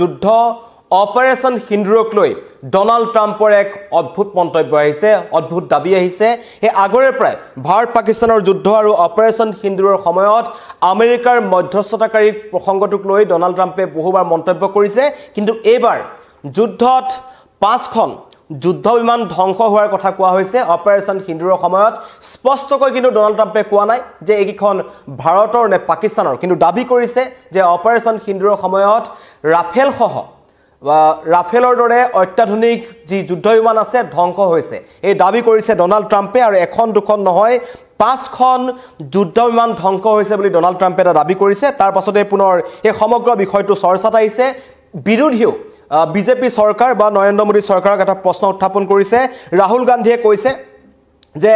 যুদ্ধ অপাৰেশ্যন সিন্দুৰক লৈ ডনাল্ড ট্ৰাম্পৰ এক অদ্ভুত মন্তব্য আহিছে অদ্ভুত দাবী আহিছে এই আগৰে প্ৰায় ভাৰত পাকিস্তানৰ যুদ্ধ আৰু অপাৰেশ্যন সিন্দুৰৰ সময়ত আমেৰিকাৰ মধ্যস্থতাকাৰী প্ৰসংগটোক লৈ ডনাল্ড ট্ৰাম্পে বহুবাৰ মন্তব্য কৰিছে কিন্তু এইবাৰ যুদ্ধত 5খন যুদ্ধ বিমান ধ্বংস হোৱাৰ কথা কোৱা হৈছে অপাৰেশ্যন সিন্দুৰৰ সময়ত স্পষ্টকৈ কিন্তু ডনাল্ড ট্ৰাম্পে কোৱা নাই যে এইখন ভাৰতৰ নে পাকিস্তানৰ কিন্তু দাবী কৰিছে যে অপাৰেশ্যন সিন্দুৰৰ সময়ত ৰাফেল সহ ৰাফেলৰ দৰে অত্যাধুনিক যি যুদ্ধ বিমান আছে ধ্বংস হৈছে এই দাবী কৰিছে ডনাল্ড ট্ৰাম্পে আৰু এখন দুখন নহয় 5খন যুদ্ধ বিমান ধ্বংস হৈছে বুলি ডনাল্ড ট্ৰাম্পে এটা দাবী কৰিছে তাৰ পাছতে পুনৰ এই সমগ্ৰ বিষয়টো চৰ্চাত আহিছে বিৰোধীও বিজেপি চৰকাৰ বা নৰেন্দ্ৰ মোদী চৰকাৰক এটা প্ৰশ্ন উত্থাপন কৰিছে ৰাহুল গান্ধীয়ে কৈছে যে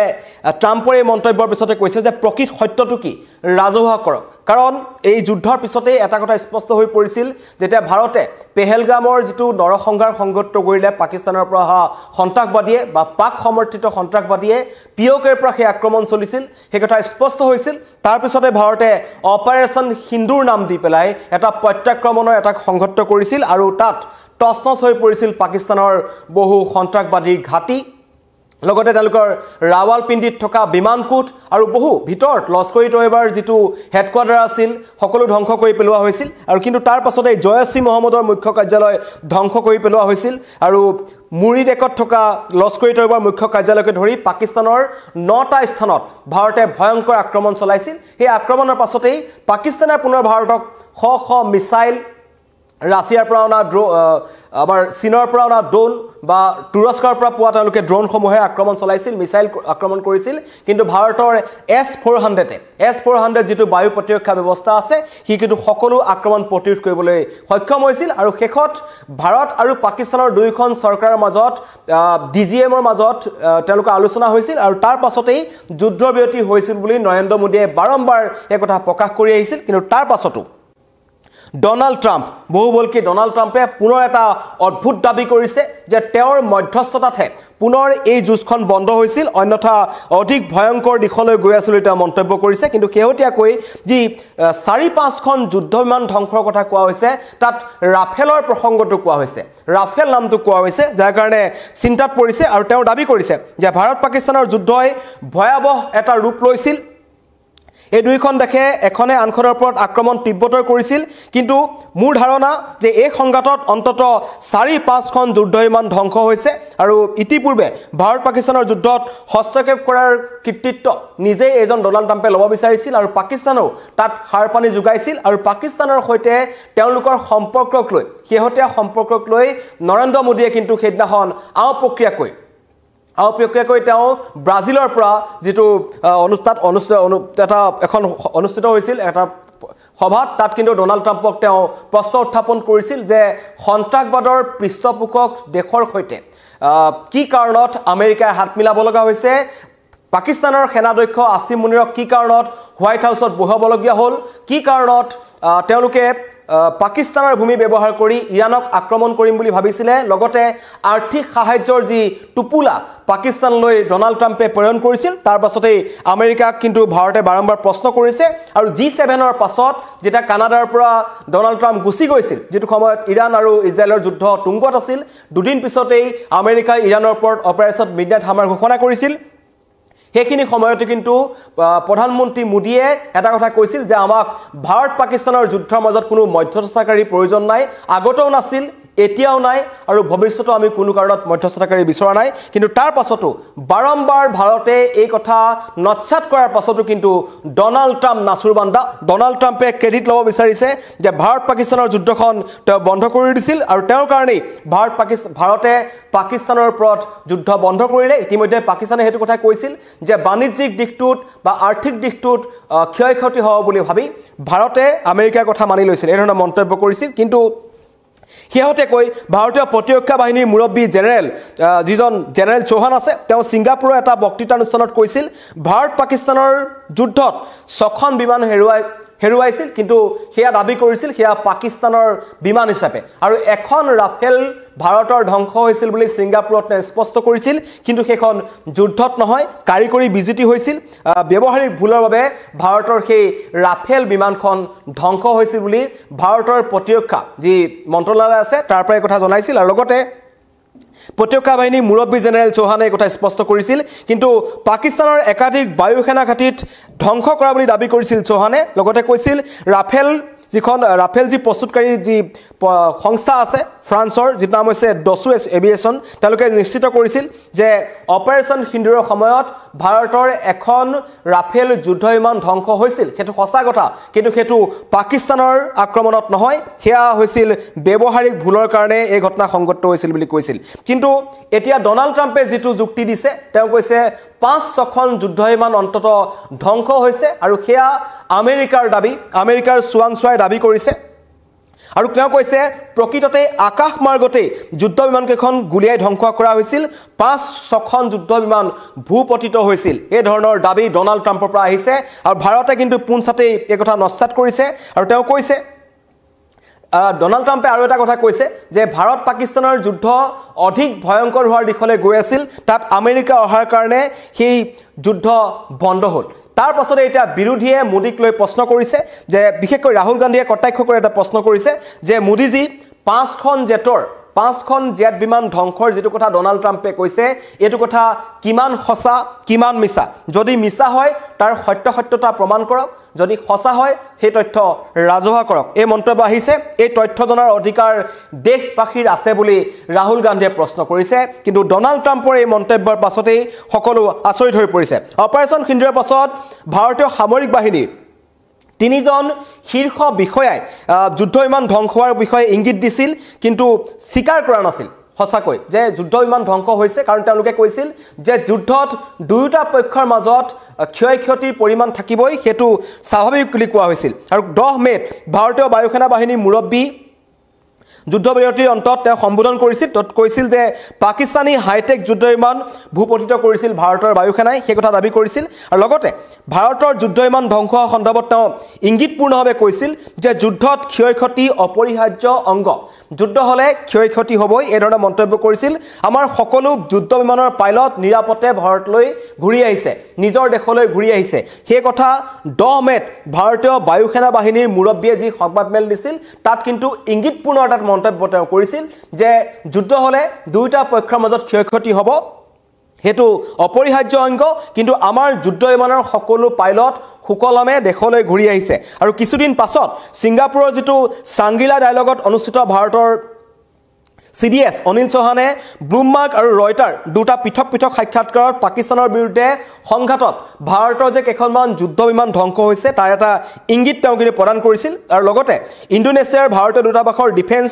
ট্ৰাম্পৰ এই মন্তব্যৰ পিছতে কৈছে যে প্ৰকৃত সত্যটো কি ৰাজহুৱা কৰক কাৰণ এই যুদ্ধৰ পিছতে এটা কথা স্পষ্ট হৈ পৰিছিল যেতিয়া ভাৰতে পেহেলগামৰ যেটো নৰসংহাৰ সংঘটিত কৰিলে পাকিস্তানৰ পৰা সন্ত্ৰাসবাদীয়ে বা পাক সমৰ্থিত সন্ত্ৰাসবাদীয়ে পিঅকেৰ পৰা সেই আক্ৰমণ চলিছিল সেই কথা স্পষ্ট হৈছিল তাৰ পিছতে ভাৰতে অপাৰেশ্যন সিন্দুৰ নাম দি পেলাই এটা প্ৰত্যাক্ৰমণৰ এটা সংঘটিত কৰিছিল আৰু তাত টছনছ হৈ পৰিছিল পাকিস্তানৰ বহু সন্ত্ৰাসবাদীৰ ঘাটি লগতে তেওঁলোকৰ ৰাৱালপিণ্ডিত থকা বিমানকোট আৰু বহু ভিতৰত লস্কৰী তৈবাৰ যেটো হেডকোৱাৰ্টাৰ আছিল সকলো ধ্বংস কৰি পেলোৱা হৈছিল আৰু কিন্তু তাৰ পাছতে জয়শ্ৰী মহম্মদৰ মুখ্য কাৰ্যালয় ধ্বংস কৰি পেলোৱা হৈছিল আৰু মুৰিদেকত থকা লস্কৰী তৈবাৰ মুখ্য কাৰ্যালয়কে ধৰি পাকিস্তানৰ 9টা স্থানত ভাৰতে ভয়ংকৰ আক্ৰমণ চলাইছিল এই আক্ৰমণৰ পাছতেই পাকিস্তানে পুনৰ ভাৰতক শ মিসাইল ৰাছিয়াৰ পৰা অনা আমাৰ চীনৰ পৰা অনা ড্ৰোন বা তুৰস্কৰ পৰা পোৱা তেওঁলোকে ড্ৰোনসমূহে আক্ৰমণ চলাইছিল মিসাইল আক্ৰমণ কৰিছিল কিন্তু ভাৰতৰ S400 যেটো বায়ু প্ৰতিৰক্ষা ব্যৱস্থা আছে হি কিন্তু সকলো আক্ৰমণ প্ৰতিৰোধ কৰিবলৈ সক্ষম হৈছিল আৰু শেষত ভাৰত আৰু পাকিস্তানৰ দুইখন চৰকাৰৰ মাজত ডিজিএমৰ মাজত তেওঁলোকৰ আলোচনা হৈছিল আৰু তাৰ পাছতেই যুদ্ধবিৰতি হৈছিল বুলি নৰেন্দ্ৰ মোদীয়ে বাৰম্বাৰ এই কথা প্ৰকাশ কৰি আহিছিল কিন্তু তাৰ পাছতো ডনাল্ড ট্ৰাম্প বহু বলকি ডনাল্ড ট্ৰাম্পে পুনৰ এটা অদ্ভুত দাবী কৰিছে যে তেওঁৰ মধ্যস্থতাতহে পুনৰ এই যুদ্ধখন বন্ধ হৈছিল অন্যথা অধিক ভয়ংকৰ দিশলৈ গৈ আছিল এটা মন্তব্য কৰিছে কিন্তু কেহতিয়াকৈ যি 4-5খন যুদ্ধ বিমান ধ্বংসৰ কথা কোৱা হৈছে তাত ৰাফেলৰ প্ৰসংগটো কোৱা হৈছে ৰাফেল নামটো কোৱা হৈছে যাৰ কাৰণে চিন্তাত পৰিছে আৰু তেওঁ দাবী কৰিছে যে ভাৰত পাকিস্তানৰ যুদ্ধই ভয়াবহ এটা ৰূপ লৈছিল এই দুইখন দেখে এখনে আনখনৰ ওপৰত আক্ৰমণ তীব্ৰতৰ কৰিছিল কিন্তু মোৰ ধাৰণা যে এই সংঘাতত অন্তত 4-5খন যুদ্ধ বিমান ধ্বংস হৈছে আৰু ইতিপূৰ্বে ভাৰত পাকিস্তানৰ যুদ্ধত হস্তক্ষেপ কৰাৰ কৃতিত্ব নিজে এজন ডনাল্ড ট্ৰাম্পে ল'ব বিচাৰিছিল আৰু পাকিস্তানও তাত হাৰপানি যোগাইছিল আৰু পাকিস্তানৰ সৈতে তেওঁলোকৰ সম্পৰ্কক লৈ হেহতিয়া সম্পৰ্কক লৈ নৰেন্দ্ৰ মোদীয়ে কিন্তু সেইদিনাখন আওপ্ৰক্ৰিয়াকৈ তেওঁ ব্ৰাজিলৰ পৰা যেটো অনুষ্ঠিত হৈছিল এটা সভাত তাত কিন্তু ডনাল্ড ট্ৰাম্পক তেওঁ প্ৰশ্ন উত্থাপন কৰিছিল যে সন্ত্ৰাসবাদৰ পৃষ্ঠপোষক দেশৰ সৈতে কি কাৰণত আমেৰিকাই হাত মিলাব লগা হৈছে পাকিস্তানৰ সেনাধ্যক্ষ আসিম মুনিৰক কি কাৰণত হোৱাইট হাউছত বহাবলগীয়া হ'ল কি কাৰণত তেওঁলোকে পাকিস্তানৰ ভূমি ব্যৱহাৰ কৰি ইৰাণক আক্ৰমণ কৰিম বুলি ভাবিছিলে লগতে আৰ্থিক সাহায্যৰ যি টুপুলা পাকিস্তানলৈ ডনাল্ড ট্ৰাম্পে প্ৰেৰণ কৰিছিল তাৰ পাছতেই আমেৰিকাক কিন্তু ভাৰতে বাৰম্বাৰ প্ৰশ্ন কৰিছে আৰু G7ৰ পাছত যেটা কানাডাৰ পৰা ডনাল্ড ট্ৰাম্প গুচি গৈছিল যেটো সময়ত ইৰাণ আৰু ইজৰাইলৰ যুদ্ধ তুংগত আছিল দুদিন পিছতেই আমেৰিকাই ইৰাণৰ ওপৰত অপাৰেশ্যন মিডনাইট হামাৰ ঘোষণা কৰিছিল হেখিনি সময়তে কিন্তু প্ৰধানমন্ত্ৰী মোদীয়ে এটা কথা কৈছিল যে আমাক ভাৰত পাকিস্তানৰ যুদ্ধৰ মাজত কোনো মধ্যস্থতাকাৰী প্ৰয়োজন নাই আগতেও নাছিল এতিয়াও নাই আৰু ভৱিষ্যতেও আমি কোনো কাৰণত মধ্যস্থতাকাৰী বিচৰা নাই কিন্তু তাৰ পাছতো বাৰম্বাৰ ভাৰতে এই কথা নচ্ছাত কৰাৰ পাছতো কিন্তু ডনাল্ড ট্ৰাম্প নাছুৰবান্দা ডনাল্ড ট্ৰাম্পে ক্ৰেডিট ল'ব বিচাৰিছে যে ভাৰত পাকিস্তানৰ যুদ্ধখন তেওঁ বন্ধ কৰি দিছিল আৰু তেওঁৰ কাৰণেই ভাৰতে পাকিস্তানৰ ওপৰত যুদ্ধ বন্ধ কৰিলে ইতিমধ্যে পাকিস্তানে হেতু কথা কৈছিল যে বাণিজ্যিক দিশটোত বা আৰ্থিক দিশটোত ক্ষয়ক্ষতি হ'ব বুলি ভাবি ভাৰতে আমেৰিকাৰ কথা মানি লৈছিল এই ধৰণৰ মন্তব্য কৰিছিল কিন্তু হেহতেকৈ ভাৰতীয় প্ৰতিৰক্ষা বাহিনীৰ মুৰব্বী যিজন জেনেৰেল চৌহান আছে তেওঁ সিংগাপুৰৰ এটা বক্তৃতা অনুষ্ঠানত কৈছিল ভাৰত পাকিস্তানৰ যুদ্ধত 6খন বিমান হেৰুৱাই হেৰুৱাইছিল কিন্তু সেয়া দাবী কৰিছিল সেয়া পাকিস্তানৰ বিমান হিচাপে আৰু এখন ৰাফেল ভাৰতৰ ধ্বংস হৈছিল বুলি ছিংগাপুৰত স্পষ্ট কৰিছিল কিন্তু সেইখন যুদ্ধত নহয় কাৰিকৰী বিজুতি হৈছিল ব্যৱহাৰিক ভুলৰ বাবে ভাৰতৰ সেই ৰাফেল বিমানখন ধ্বংস হৈছিল বুলি ভাৰতৰ প্ৰতিৰক্ষা যি মন্ত্ৰালয় আছে তাৰ পৰা এই কথা জনাইছিল আৰু লগতে প্ৰতিৰক্ষা বাহিনী মুৰব্বী জেনেৰেল চৌহানে এই কথা স্পষ্ট কৰিছিল কিন্তু পাকিস্তানৰ একাধিক বায়ু সেনা ঘাটিত ধ্বংস কৰা বুলি দাবী কৰিছিল চৌহানে লগতে কৈছিল ৰাফেল যি প্ৰস্তুতকাৰী যি সংস্থা আছে ফ্ৰান্সৰ যি নাম হৈছে ডছু এভিয়েশ্যন তেওঁলোকে নিশ্চিত কৰিছিল যে অপাৰেশ্যন সিন্দুৰৰ সময়ত ভাৰতৰ এখন ৰাফেল যুদ্ধ বিমান ধ্বংস হৈছিল সেইটো সঁচা কথা কিন্তু সেইটো পাকিস্তানৰ আক্ৰমণত নহয় সেয়া হৈছিল ব্যৱহাৰিক ভুলৰ কাৰণে এই ঘটনা সংঘটিত হৈছিল বুলি কৈছিল কিন্তু এতিয়া ডনাল্ড ট্ৰাম্পে যিটো যুক্তি দিছে তেওঁ কৈছে 5-6খন যুদ্ধ বিমান অন্তত ধ্বংস হৈছে আৰু সেয়া আমেৰিকাৰ দাবী আমেৰিকাৰ চোৱাংচোৱাই দাবী কৰিছে আৰু তেওঁ কৈছে প্ৰকৃততে আকাশ মাৰ্গতে যুদ্ধ বিমানকেইখন গুলিয়াই ধ্বংস কৰা হৈছিল 5-6খন যুদ্ধ বিমান ভূপতিত হৈছিল এই ধৰণৰ দাবী ডনাল্ড ট্ৰাম্পৰ পৰা আহিছে আৰু ভাৰতে কিন্তু পুনচাতেই এই কথা নস্যাৎ কৰিছে আৰু তেওঁ কৈছে ডনাল্ড ট্ৰাম্পে আৰু এটা কথা কৈছে যে ভাৰত পাকিস্তানৰ যুদ্ধ অধিক ভয়ংকৰ হোৱাৰ দিশলৈ গৈ আছিল তাত আমেৰিকা অহাৰ কাৰণে সেই যুদ্ধ বন্ধ হ'ল তাৰ পাছতে এটা বিৰোধীয়ে মোদীক লৈ প্ৰশ্ন কৰিছে যে বিশেষকৈ ৰাহুল গান্ধীয়ে কটাক্ষ কৰি এটা প্ৰশ্ন কৰিছে যে মোদীজী 5খন জেট বিমান ধ্বংসৰ যেটো কথা ডনাল্ড ট্ৰাম্পে কৈছে এটো কথা কিমান সঁচা কিমান মিছা যদি মিছা হয় তাৰ সত্যতা প্ৰমাণ কৰক যদি সঁচা হয় সেই তথ্য ৰাজহুৱা কৰক এই মন্তব্য আহিছে এই তথ্য জনাৰ অধিকাৰ দেশবাসীৰ আছে বুলি ৰাহুল গান্ধীয়ে প্ৰশ্ন কৰিছে কিন্তু ডনাল্ড ট্ৰাম্পৰ এই মন্তব্যৰ পাছতেই সকলো আচৰিত হৈ পৰিছে অপাৰেশ্যন সিন্দুৰৰ পাছত ভাৰতীয় সামৰিক বাহিনীৰ 3জন শীৰ্ষ বিষয়াই যুদ্ধ বিমান ধ্বংস হোৱাৰ বিষয়ে ইংগিত দিছিল কিন্তু স্বীকাৰ কৰা নাছিল সঁচাকৈ যে যুদ্ধ বিমান ধ্বংস হৈছে কাৰণ তেওঁলোকে কৈছিল যে যুদ্ধত দুয়োটা পক্ষৰ মাজত ক্ষয়ক্ষতিৰ পৰিমাণ থাকিবই হেতু স্বাভাৱিক বুলি কোৱা হৈছিল আৰু 10 মেত ভাৰতীয় বায়ু সেনা বাহিনীৰ মুৰব্বী যুদ্ধবিৰতিৰ অন্তত তেওঁ সম্বোধন কৰিছিল তত কৈছিল যে পাকিস্তানী হাইটেক যুদ্ধ বিমান ভূপতিত কৰিছিল ভাৰতৰ বায়ু সেনাই সেই কথা দাবী কৰিছিল আৰু লগতে ভাৰতৰ যুদ্ধ বিমান ধ্বংস সন্দৰ্ভত তেওঁ ইংগিতপূৰ্ণভাৱে কৈছিল যে যুদ্ধত ক্ষয়ক্ষতি অপৰিহাৰ্য অংগ যুদ্ধ হলে ক্ষয়ক্ষতি হ'বই এই ধৰণৰ মন্তব্য কৰিছিল আমাৰ সকলো যুদ্ধ বিমানৰ পাইলট নিৰাপদে ভাৰতলৈ ঘূৰি আহিছে নিজৰ দেশলৈ ঘূৰি আহিছে সেই কথা 10 মেত ভাৰতীয় বায়ু সেনা বাহিনীৰ মুৰব্বীয়ে যি সংবাদমেল দিছিল তাত কিন্তু ইংগিতপূৰ্ণ এটা মন্তব্য তেওঁ কৰিছিল যে যুদ্ধ হলে দুইটা পক্ষৰ মাজত ক্ষয়ক্ষতি হ'ব হেতু অপৰিহাৰ্য অংগ কিন্তু আমাৰ যুদ্ধ বিমানৰ সকলো পাইলট সুকলমে দেশলৈ ঘূৰি আহিছে আৰু কিছুদিন পাছত ছিংগাপুৰৰ যেটো চাংগিলা ডায়লগত অনুষ্ঠিত ভাৰতৰ CDS অনিল চৌহানে ব্লুমবাৰ্গ আৰু ৰয়টাৰ দুটা পৃথক সাক্ষাৎকাৰত পাকিস্তানৰ বিৰুদ্ধে সংঘাতত ভাৰতৰ যে কেইখনমান যুদ্ধ বিমান ধ্বংস হৈছে তাৰ এটা ইংগিত তেওঁ কিন্তু প্ৰদান কৰিছিল আৰু লগতে ইণ্ডোনেছিয়াৰ ভাৰতীয় দূতাবাসৰ ডিফেন্স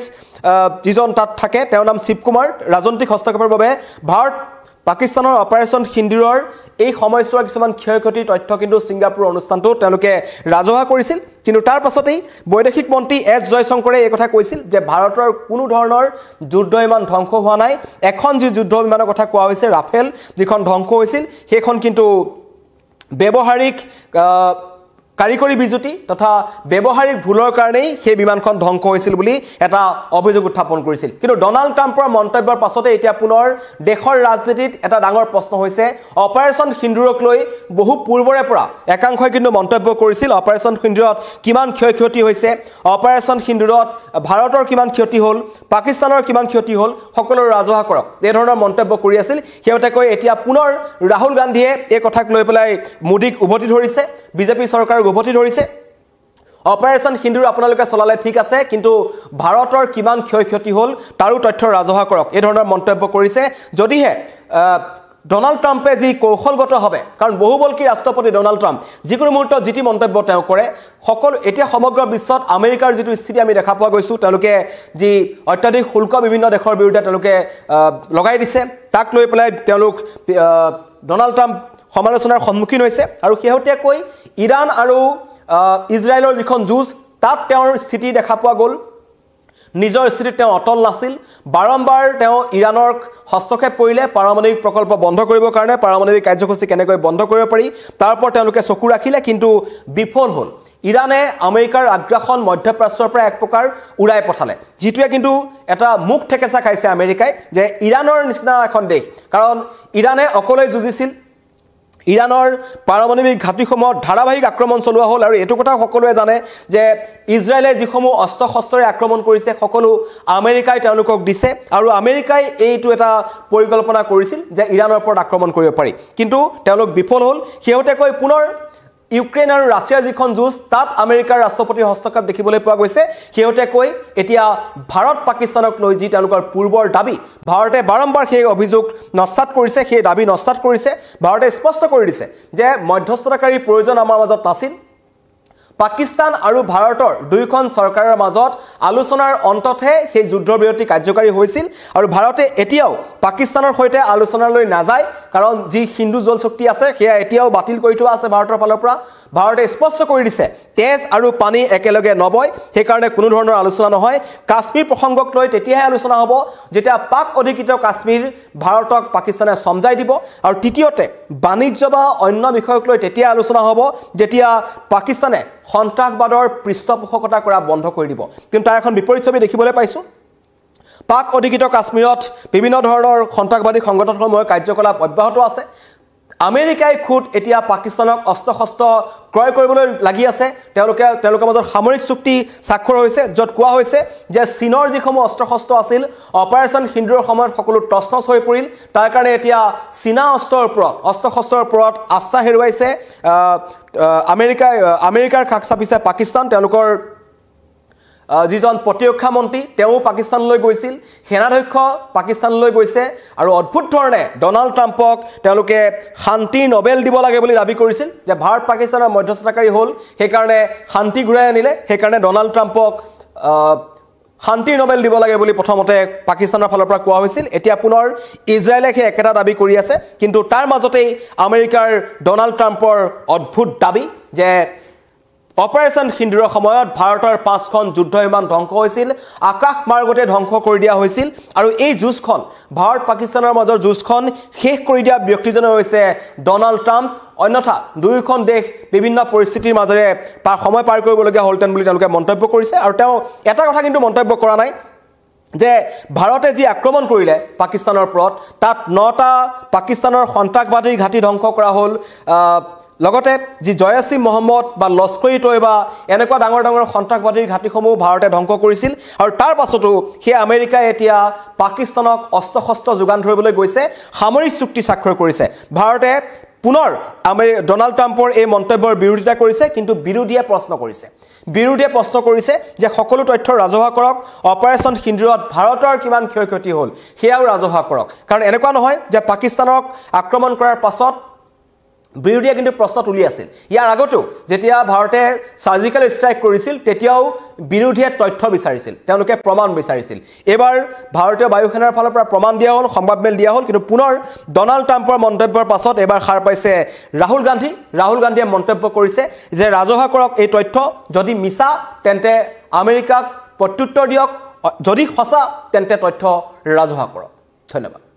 যিজন তাত থাকে তেওঁৰ নাম শিৱকুমাৰ ৰাজনৈতিক হস্তক্ষেপৰ বাবে ভাৰত পাকিস্তানৰ অপাৰেশ্যন সিন্দুৰৰ এই সময়ছোৱাৰ কিছুমান ক্ষয়ক্ষতিৰ তথ্য কিন্তু ছিংগাপুৰ অনুষ্ঠানটো তেওঁলোকে ৰাজহুৱা কৰিছিল কিন্তু তাৰ পাছতেই বৈদেশিক মন্ত্ৰী এছ জয়শংকৰে এই কথা কৈছিল যে ভাৰতৰ কোনো ধৰণৰ যুদ্ধ বিমান ধ্বংস হোৱা নাই এখন যি যুদ্ধ বিমানৰ কথা কোৱা হৈছে ৰাফেল যিখন ধ্বংস হৈছিল সেইখন কিন্তু ব্যৱহাৰিক কাৰিকৰী বিজুতি তথা ব্যৱহাৰিক ভুলৰ কাৰণেই সেই বিমানখন ধ্বংস হৈছিল বুলি এটা অভিযোগ উত্থাপন কৰিছিল কিন্তু ডনাল্ড ট্ৰাম্পৰ মন্তব্যৰ পাছতে এতিয়া পুনৰ দেশৰ ৰাজনীতিত এটা ডাঙৰ প্ৰশ্ন হৈছে অপাৰেশ্যন সিন্দুৰক লৈ বহু পূৰ্বৰে পৰা একাংশই কিন্তু মন্তব্য কৰিছিল অপাৰেশ্যন সিন্দুৰত কিমান ক্ষয়ক্ষতি হৈছে অপাৰেশ্যন সিন্দুৰত ভাৰতৰ কিমান ক্ষতি হ'ল পাকিস্তানৰ কিমান ক্ষতি হ'ল সকলো ৰাজহুৱা কৰক এই ধৰণৰ মন্তব্য কৰি আছিল হেউতেকৈ এতিয়া পুনৰ ৰাহুল গান্ধীয়ে এই কথাক লৈ পেলাই মোদীক উভতি ধৰিছে বিজেপি চৰকাৰ উভতি ধৰিছে অপাৰেশ্যন সিন্দুৰ আপোনালোকে চলালে ঠিক আছে কিন্তু ভাৰতৰ কিমান ক্ষয়ক্ষতি হ'ল তাৰো তথ্য ৰাজহুৱা কৰক এই ধৰণৰ মন্তব্য কৰিছে যদিহে ডনাল্ড ট্ৰাম্পে যি কৌশলগত হবে কাৰণ বহুবলকী ৰাষ্ট্ৰপতি ডনাল্ড ট্ৰাম্প যিকোনো মুহূৰ্তত যিটি মন্তব্য তেওঁ কৰে সকলো এতিয়া সমগ্ৰ বিশ্বত আমেৰিকাৰ যিটো স্থিতি আমি দেখা পোৱা গৈছো তেওঁলোকে যি অত্যাধিক শুল্ক বিভিন্ন দেশৰ বিৰুদ্ধে তেওঁলোকে লগাই দিছে তাক লৈ পেলাই তেওঁলোক ডনাল্ড ট্ৰাম্প সমালোচনাৰ সন্মুখীন হৈছে আৰু শেহতীয়াকৈ ইৰাণ আৰু ইজৰাইলৰ যিখন যুঁজ তাত তেওঁৰ স্থিতি দেখা পোৱা গ'ল নিজৰ স্থিতিত তেওঁ অটল নাছিল বাৰম্বাৰ তেওঁ ইৰাণৰ হস্তক্ষেপ কৰিলে পাৰমাণৱিক প্ৰকল্প বন্ধ কৰিবৰ কাৰণে পাৰমাণৱিক কাৰ্যসূচী কেনেকৈ বন্ধ কৰিব পাৰি তাৰ ওপৰত তেওঁলোকে চকু ৰাখিলে কিন্তু বিফল হ'ল ইৰাণে আমেৰিকাৰ আগ্ৰাসন মধ্যপ্ৰাচ্যৰ পৰা এক প্ৰকাৰ উৰাই পঠালে যিটোৱে কিন্তু এটা মুখ ঠেকেচা খাইছে আমেৰিকাই যে ইৰাণৰ নিচিনা এখন দেশ কাৰণ ইৰাণে অকলে যুঁজিছিল ইৰাণৰ পাৰমাণৱিক ঘাটিসমূহত ধাৰাবাহিক আক্ৰমণ চলোৱা হ'ল আৰু এটো কথা সকলোৱে জানে যে ইজৰাইলে যিসমূহ অস্ত্ৰ শস্ত্ৰৰে আক্ৰমণ কৰিছে সকলো আমেৰিকাই তেওঁলোকক দিছে আৰু আমেৰিকাই এইটো এটা পৰিকল্পনা কৰিছিল যে ইৰাণৰ ওপৰত আক্ৰমণ কৰিব পাৰি কিন্তু তেওঁলোক বিফল হ'ল শেহতীয়াকৈ পুনৰ ইউক্ৰেইন আৰু ৰাছিয়াৰ যিখন যুঁজ তাত আমেৰিকাৰ ৰাষ্ট্ৰপতিৰ হস্তক্ষেপ দেখিবলৈ পোৱা গৈছে শেহতীয়াকৈ এতিয়া ভাৰত পাকিস্তানক লৈ যি তেওঁলোকৰ পূৰ্বৰ দাবী ভাৰতে বাৰম্বাৰ সেই অভিযোগ নস্যাৎ কৰিছে সেই দাবী নস্যাৎ কৰিছে ভাৰতে স্পষ্ট কৰি দিছে যে মধ্যস্থতাকাৰী প্ৰয়োজন আমাৰ মাজত নাছিল পাকিস্তান আৰু ভাৰতৰ দুইখন চৰকাৰৰ মাজত আলোচনাৰ অন্ততহে সেই যুদ্ধৰ বিৰতি কাৰ্যকৰী হৈছিল আৰু ভাৰতে এতিয়াও পাকিস্তানৰ সৈতে আলোচনালৈ নাযায় কাৰণ যি হিন্দু জল চুক্তি আছে সেয়া এতিয়াও বাতিল কৰি থোৱা আছে ভাৰতৰ ফালৰ পৰা ভাৰতে স্পষ্ট কৰি দিছে তেজ আৰু পানী একেলগে নবয় সেই কাৰণে কোনো ধৰণৰ আলোচনা নহয় কাশ্মীৰ প্ৰসংগক লৈ তেতিয়াহে আলোচনা হ'ব যেতিয়া পাক অধিকৃত কাশ্মীৰ ভাৰতক পাকিস্তানে সমজাই দিব আৰু তৃতীয়তে বাণিজ্য বা অন্য বিষয়ক লৈ তেতিয়া আলোচনা হ'ব যেতিয়া পাকিস্তানে সন্ত্ৰাসবাদৰ পৃষ্ঠপোষকতা কৰা বন্ধ কৰি দিব কিন্তু তাৰ এখন বিপৰীত ছবি দেখিবলৈ পাইছো পাক অধিকৃত কাশ্মীৰত বিভিন্ন ধৰণৰ সন্ত্ৰাসবাদী সংগঠনসমূহৰ কাৰ্যকলাপ অব্যাহত আছে আমেৰিকাই খুদ এতিয়া পাকিস্তানক অস্ত্ৰ-শস্ত্ৰ ক্ৰয় কৰিবলৈ লাগি আছে তেওঁলোকৰ মাজত সামৰিক চুক্তি স্বাক্ষৰ হৈছে য'ত কোৱা হৈছে যে চীনৰ যিসমূহ অস্ত্ৰ-শস্ত্ৰ আছিল অপাৰেচন সিন্দুৰৰ সময়ত সকলো তছনছ হৈ পৰিল তাৰ কাৰণে এতিয়া চীনা অস্ত্ৰ-শস্ত্ৰৰ ওপৰত আস্থা হেৰুৱাইছে আমেৰিকাৰ কাষ চাপিছে পাকিস্তান তেওঁলোকৰ যিজন প্ৰতিৰক্ষা মন্ত্ৰী তেওঁ পাকিস্তানলৈ গৈছিল সেনাধ্যক্ষ পাকিস্তানলৈ গৈছে আৰু অদ্ভুত ধৰণে ডনাল্ড ট্ৰাম্পক তেওঁলোকে শান্তিৰ নোবেল দিব লাগে বুলি দাবী কৰিছিল যে ভাৰত পাকিস্তানৰ মধ্যস্থতাকাৰী হ'ল সেই কাৰণে শান্তি ঘূৰাই আনিলে সেই কাৰণে ডনাল্ড ট্ৰাম্পক শান্তিৰ নোবেল দিব লাগে বুলি প্ৰথমতে পাকিস্তানৰ ফালৰ পৰা কোৱা হৈছিল এতিয়া পুনৰ ইজৰাইলে সেই একেটা দাবী কৰি আছে কিন্তু তাৰ মাজতেই আমেৰিকাৰ ডনাল্ড ট্ৰাম্পৰ অদ্ভুত দাবী যে অপাৰেচন সিন্দুৰৰ সময়ত ভাৰতৰ 5খন যুদ্ধ বিমান ধ্বংস হৈছিল আকাশ মাৰ্গতে ধ্বংস কৰি দিয়া হৈছিল আৰু এই যুঁজখন ভাৰত পাকিস্তানৰ মাজৰ যুঁজখন শেষ কৰি দিয়া ব্যক্তিজনে হৈছে ডনাল্ড ট্ৰাম্প অন্যথা দুইখন দেশ বিভিন্ন পৰিস্থিতিৰ মাজেৰে সময় পাৰ কৰিবলগীয়া হ'লতেন বুলি তেওঁলোকে মন্তব্য কৰিছে আৰু তেওঁ এটা কথা কিন্তু মন্তব্য কৰা নাই যে ভাৰতে যি আক্ৰমণ কৰিলে পাকিস্তানৰ ওপৰত তাত 9টা পাকিস্তানৰ সন্ত্ৰাসবাদীৰ ঘাটি ধ্বংস কৰা হ'ল লগতে যি জয়াসিম মহম্মদ বা লস্কৰী তৈবা এনেকুৱা ডাঙৰ ডাঙৰ সন্ত্ৰাসবাদীৰ ঘাটিসমূহ ভাৰতে ধ্বংস কৰিছিল আৰু তাৰ পাছতো সেই আমেৰিকাই এতিয়া পাকিস্তানক অস্ত্ৰ-শস্ত্ৰ যোগান ধৰিবলৈ গৈছে সামৰিক চুক্তি স্বাক্ষৰ কৰিছে ভাৰতে পুনৰ ডনাল্ড ট্ৰাম্পৰ এই মন্তব্যৰ বিৰোধিতা কৰিছে কিন্তু বিৰোধীয়ে প্ৰশ্ন কৰিছে যে সকলো তথ্য ৰাজহুৱা কৰক অপাৰেচন সিন্দুৰত ভাৰতৰ কিমান ক্ষয়ক্ষতি হ'ল সেয়াও ৰাজহুৱা কৰক কাৰণ এনেকুৱা নহয় যে পাকিস্তানক আক্ৰমণ কৰাৰ পাছত বিৰোধীয়ে কিন্তু প্ৰশ্ন তুলি আছিল ইয়াৰ আগতো যেতিয়া ভাৰতে সাৰ্জিক্যাল ষ্ট্ৰাইক কৰিছিল তেতিয়াও বিৰোধীয়ে তথ্য বিচাৰিছিল তেওঁলোকে প্ৰমাণ বিচাৰিছিল এবাৰ ভাৰতীয় বায়ু সেনাৰ ফালৰ পৰা প্ৰমাণ দিয়া হ'ল সংবাদমেল দিয়া হ'ল কিন্তু পুনৰ ডনাল্ড ট্ৰাম্পৰ মন্তব্যৰ পাছত এবাৰ খাৰ পাইছে ৰাহুল গান্ধীয়ে মন্তব্য কৰিছে যে ৰাজহুৱা কৰক এই তথ্য যদি মিছা তেন্তে আমেৰিকাক প্ৰত্যুত্তৰ দিয়ক যদি সঁচা তেন্তে তথ্য ৰাজহুৱা কৰক ধন্যবাদ